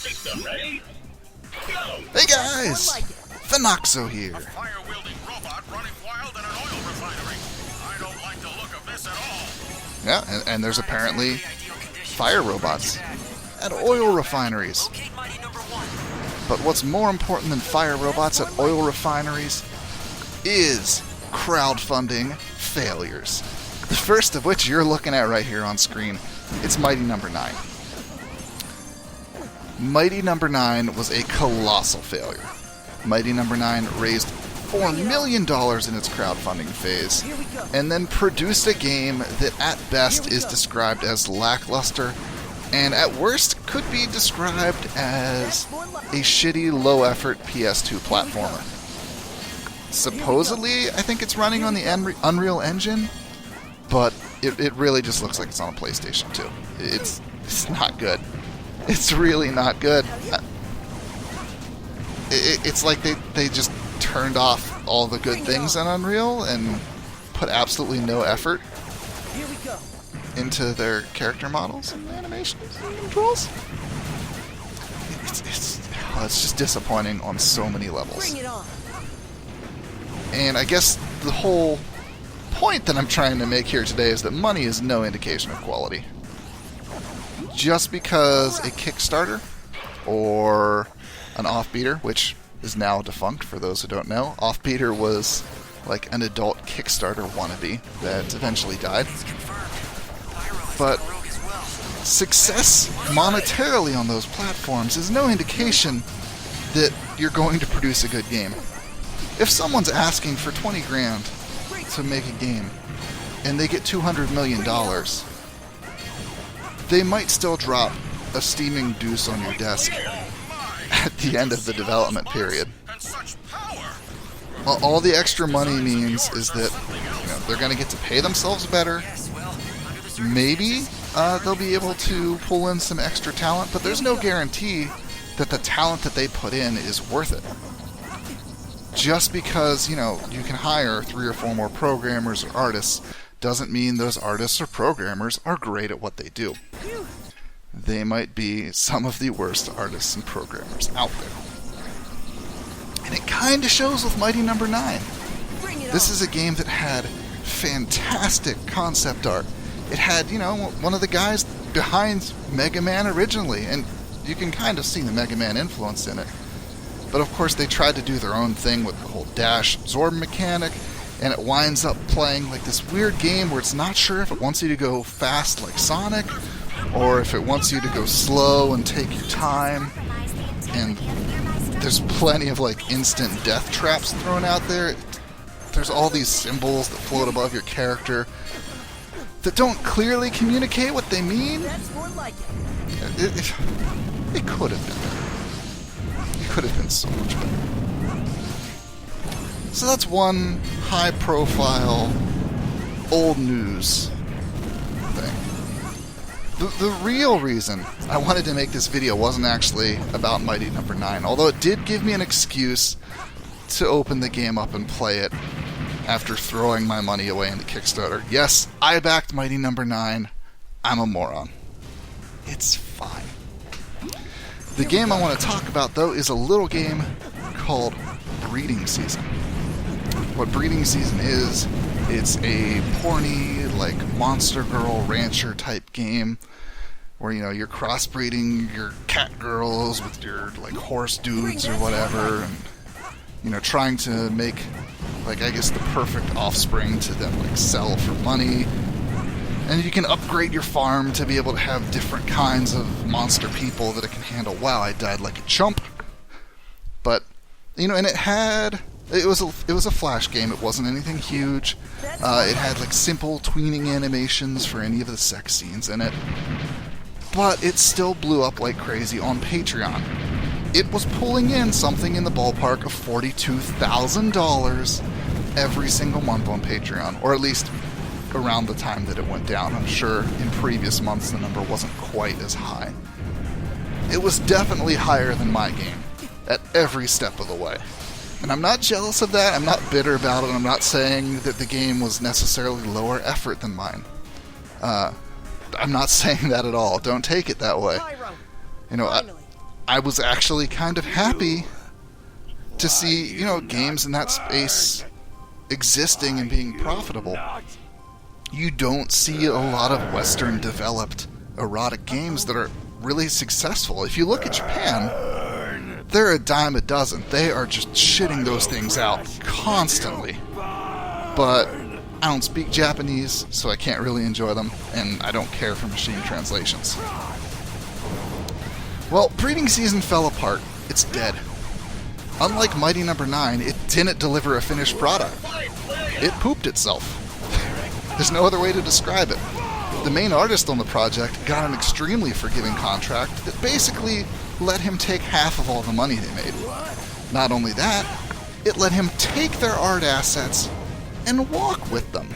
System ready? Go! Hey guys! Phenoxo here. A fire-wielding robot running wild in an oil refinery. I don't like the look of this at all. Yeah, and there's apparently fire robots at oil refineries. But what's more important than fire robots at oil refineries is crowdfunding failures. The first of which you're looking at right here on screen. It's Mighty Number 9. Mighty Number 9 was a colossal failure. Mighty Number 9 raised $4 million in its crowdfunding phase, and then produced a game that at best is described as lackluster, and at worst could be described as a shitty low-effort PS2 platformer. Supposedly, I think it's running on the Unreal Engine, but it really just looks like it's on a PlayStation 2. It's not good. It's really not good. It's like they just turned off all the good things on Unreal and put absolutely no effort into their character models and animations and controls. It's just disappointing on so many levels. And I guess the whole point that I'm trying to make here today is that money is no indication of quality. Just because a Kickstarter or an Offbeater, which is now defunct for those who don't know. Offbeater was like an adult Kickstarter wannabe that eventually died. But success monetarily on those platforms is no indication that you're going to produce a good game. If someone's asking for 20 grand to make a game and they get $200 million, they might still drop a steaming deuce on your desk at the end of the development period. Well, all the extra money means is that they're going to get to pay themselves better. Maybe they'll be able to pull in some extra talent, but there's no guarantee that the talent that they put in is worth it. Just because, you can hire 3 or 4 more programmers or artists doesn't mean those artists or programmers are great at what they do. They might be some of the worst artists and programmers out there. And it kind of shows with Mighty Number 9. This is a game that had fantastic concept art. It had, one of the guys behind Mega Man originally, and you can kind of see the Mega Man influence in it. But of course they tried to do their own thing with the whole dash absorb mechanic, and it winds up playing like this weird game where it's not sure if it wants you to go fast like Sonic, or if it wants you to go slow and take your time. And there's plenty of like instant death traps thrown out there. There's all these symbols that float above your character that don't clearly communicate what they mean. It could have been better. It could have been so much better. So that's one high-profile, old news thing. The real reason I wanted to make this video wasn't actually about Mighty Number 9, although it did give me an excuse to open the game up and play it after throwing my money away in the Kickstarter. Yes, I backed Mighty Number 9. I'm a moron. It's fine. The game I want to talk about, though, is a little game called Breeding Season. What Breeding Season is, it's a porny, like, Monster Girl Rancher type game where, you're crossbreeding your cat girls with your, like, horse dudes or whatever, and, trying to make, like, I guess the perfect offspring to then, like, sell for money. And you can upgrade your farm to be able to have different kinds of monster people that it can handle. Wow, I died like a chump. But, and it was a Flash game. It wasn't anything huge. It had like simple tweening animations for any of the sex scenes in it. But it still blew up like crazy on Patreon. It was pulling in something in the ballpark of $42,000 every single month on Patreon, or at least around the time that it went down. I'm sure in previous months the number wasn't quite as high. It was definitely higher than my game at every step of the way. And I'm not jealous of that, I'm not bitter about it, I'm not saying that the game was necessarily lower effort than mine. I'm not saying that at all, don't take it that way. I was actually kind of happy to see, you know, games in that space existing and being profitable. You don't see a lot of Western developed erotic games that are really successful. If you look at Japan, they're a dime a dozen. They are just shitting those things out constantly. But I don't speak Japanese, so I can't really enjoy them, and I don't care for machine translations. Well, breeding season fell apart. It's dead. Unlike Mighty Number 9, it didn't deliver a finished product. It pooped itself. There's no other way to describe it. The main artist on the project got an extremely forgiving contract that basically let him take half of all the money they made. Not only that, it let him take their art assets and walk with them.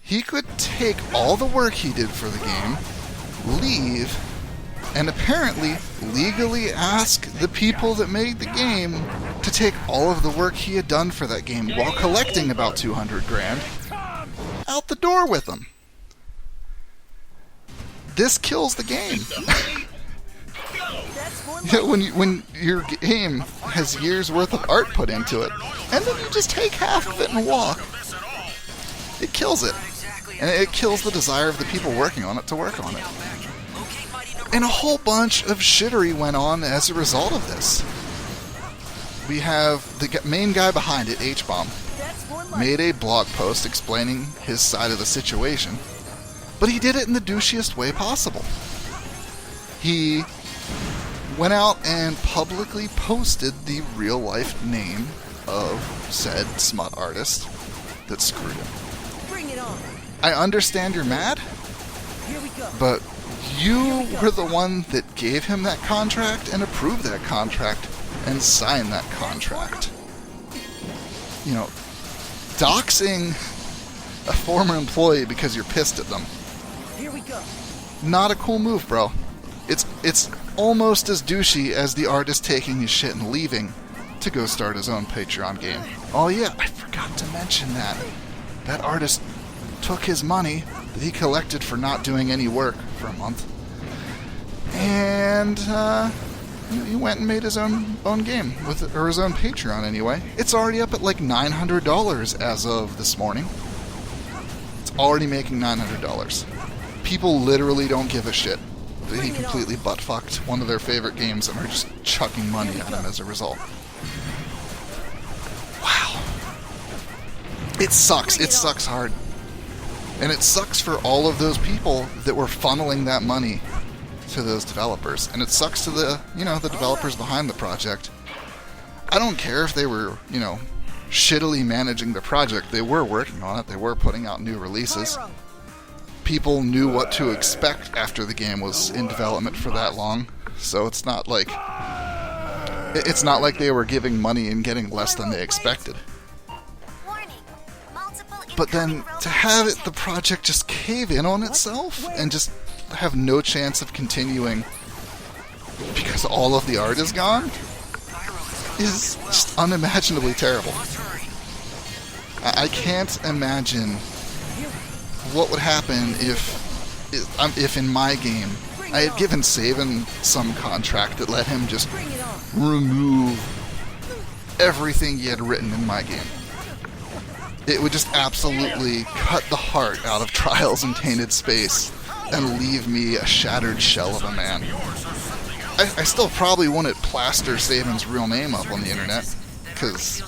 He could take all the work he did for the game, leave, and apparently legally ask the people that made the game to take all of the work he had done for that game while collecting about 200 grand out the door with him. This kills the game. You know, when your game has years worth of art put into it, and then you just take half of it and walk, it kills it. And it kills the desire of the people working on it to work on it. And a whole bunch of shittery went on as a result of this. We have the main guy behind it, H-Bomb, made a blog post explaining his side of the situation, but he did it in the douchiest way possible. He went out and publicly posted the real-life name of said smut artist that screwed him. Bring it on. I understand you're mad, Here we go. but you were the one that gave him that contract and approved that contract and signed that contract. You know, doxing a former employee because you're pissed at them, Here we go. not a cool move, bro. It's almost as douchey as the artist taking his shit and leaving to go start his own Patreon game. Oh yeah, I forgot to mention that. That artist took his money that he collected for not doing any work for a month, and he went and made his own game or his own Patreon anyway. It's already up at like $900 as of this morning. It's already making $900. People literally don't give a shit that he completely butt-fucked one of their favorite games and are just chucking money at him as a result. Wow. It sucks. It sucks hard. And it sucks for all of those people that were funneling that money to those developers. And it sucks to the, the developers behind the project. I don't care if they were, shittily managing the project. They were working on it. They were putting out new releases. People knew what to expect after the game was in development for that long. So it's not like they were giving money and getting less than they expected. But then to have the project just cave in on itself and just have no chance of continuing because all of the art is gone is just unimaginably terrible. I can't imagine what would happen if in my game I had given Saban some contract that let him just remove everything he had written in my game. It would just absolutely cut the heart out of Trials in Tainted Space and leave me a shattered shell of a man. I still probably wouldn't plaster Saban's real name up on the internet, because,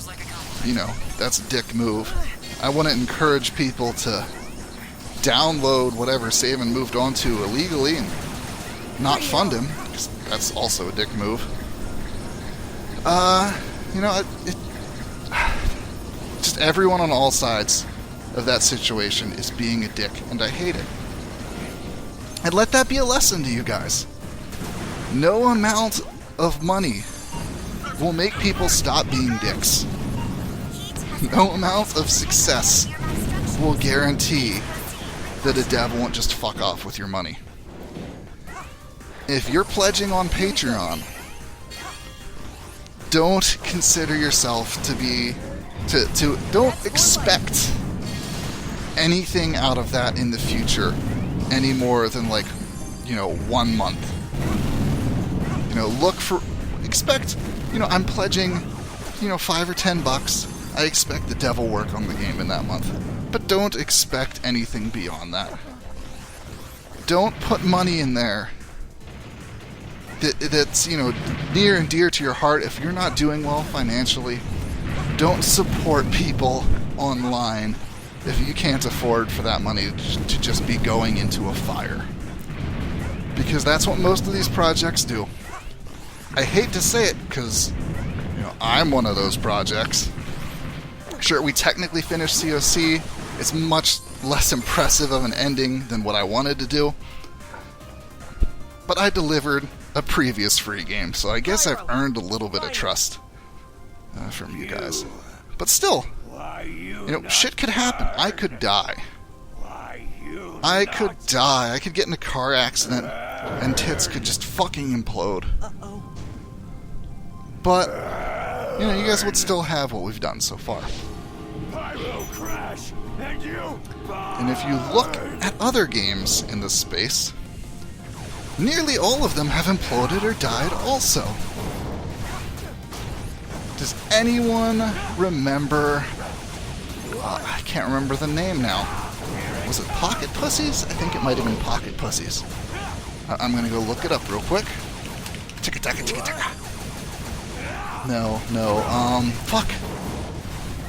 that's a dick move. I wouldn't encourage people to download whatever Saban moved onto illegally and not fund him, because that's also a dick move. Just everyone on all sides of that situation is being a dick, and I hate it. And let that be a lesson to you guys. No amount of money will make people stop being dicks. No amount of success will guarantee that a dev won't just fuck off with your money. If you're pledging on Patreon, don't consider yourself to be don't expect anything out of that in the future any more than 1 month. look for, expect, I'm pledging, $5 or $10. I expect the devil work on the game in that month. But don't expect anything beyond that. Don't put money in there that's, near and dear to your heart. If you're not doing well financially, don't support people online if you can't afford for that money to just be going into a fire. Because that's what most of these projects do. I hate to say it, because, I'm one of those projects. Sure, we technically finished COC. It's much less impressive of an ending than what I wanted to do. But I delivered a previous free game, so I guess I've earned a little bit of trust from you guys. But still, shit could happen. I could die. I could die. I could get in a car accident, and tits could just fucking implode. But, you guys would still have what we've done so far. And if you look at other games in this space, nearly all of them have imploded or died also. Does anyone remember... I can't remember the name now. Was it Pocket Pussies? I think it might have been Pocket Pussies. I'm gonna go look it up real quick. Ticka-taka, ticka-taka. No, fuck.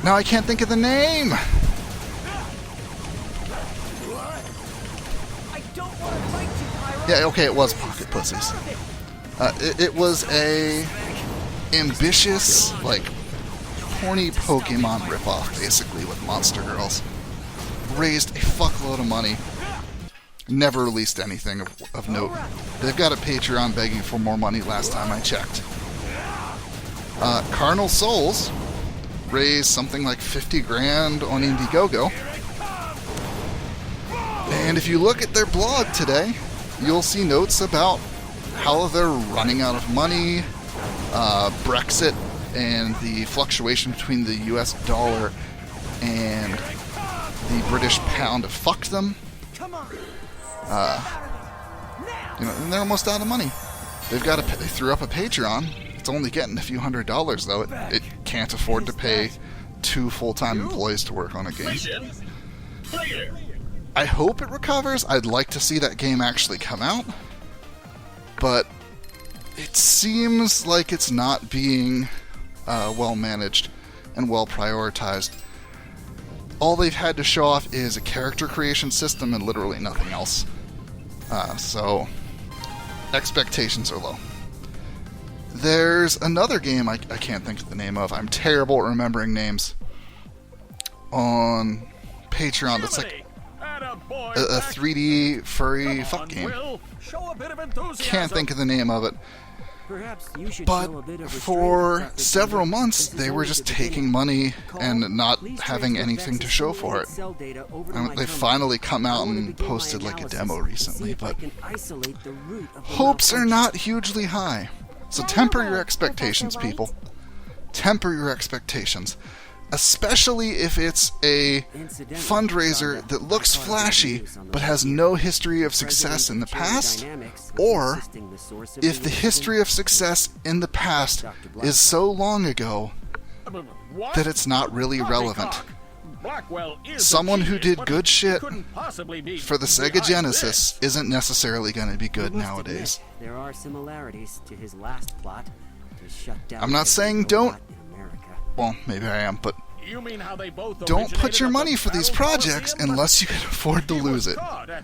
Now I can't think of the name! Yeah, okay, it was Pocket Pussies. It was a ambitious, horny Pokemon ripoff, basically, with Monster Girls. Raised a fuckload of money. Never released anything of note. They've got a Patreon begging for more money last time I checked. Carnal Souls raised something like 50 grand on Indiegogo. And if you look at their blog today, you'll see notes about how they're running out of money, Brexit, and the fluctuation between the US dollar and the British pound have fucked them. And they're almost out of money. They threw up a Patreon. It's only getting a few $100s though. It can't afford to pay 2 full-time employees to work on a game. I hope it recovers. I'd like to see that game actually come out. But it seems like it's not being well managed and well prioritized. All they've had to show off is a character creation system and literally nothing else. So expectations are low. There's another game I can't think of the name of. I'm terrible at remembering names. On Patreon, that's like a 3D furry fuck game. Can't think of the name of it. But for several months, they were just taking money and not having anything to show for it. And they finally come out and posted like a demo recently, but hopes are not hugely high. So temper your expectations, people. Temper your expectations. Especially if it's a fundraiser that looks flashy but has no history of success in the past, or if the history of success in the past is so long ago that it's not really relevant. Someone who did good shit for the Sega Genesis isn't necessarily going to be good nowadays. There are similarities to his last plot to shut down. I'm not saying don't. Well, maybe I am, but don't put your money for these projects unless you can afford to lose it.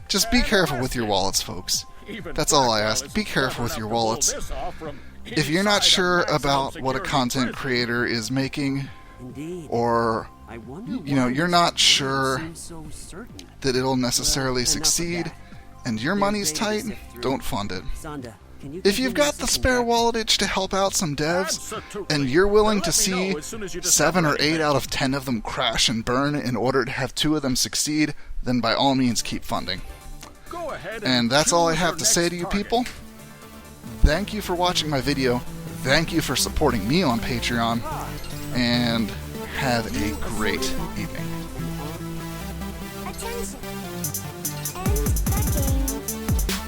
Just be careful with your wallets, folks. That's all I ask. Be careful with your wallets. If you're not sure about what a content creator is making, or you're not sure that it'll necessarily succeed, and your money's tight, don't fund it. If you've got the spare walletage to help out some devs, and you're willing to see 7 or 8 out of 10 of them crash and burn in order to have 2 of them succeed, then by all means keep funding. And that's all I have to say to you people. Thank you for watching my video. Thank you for supporting me on Patreon. And have a great evening. Attention!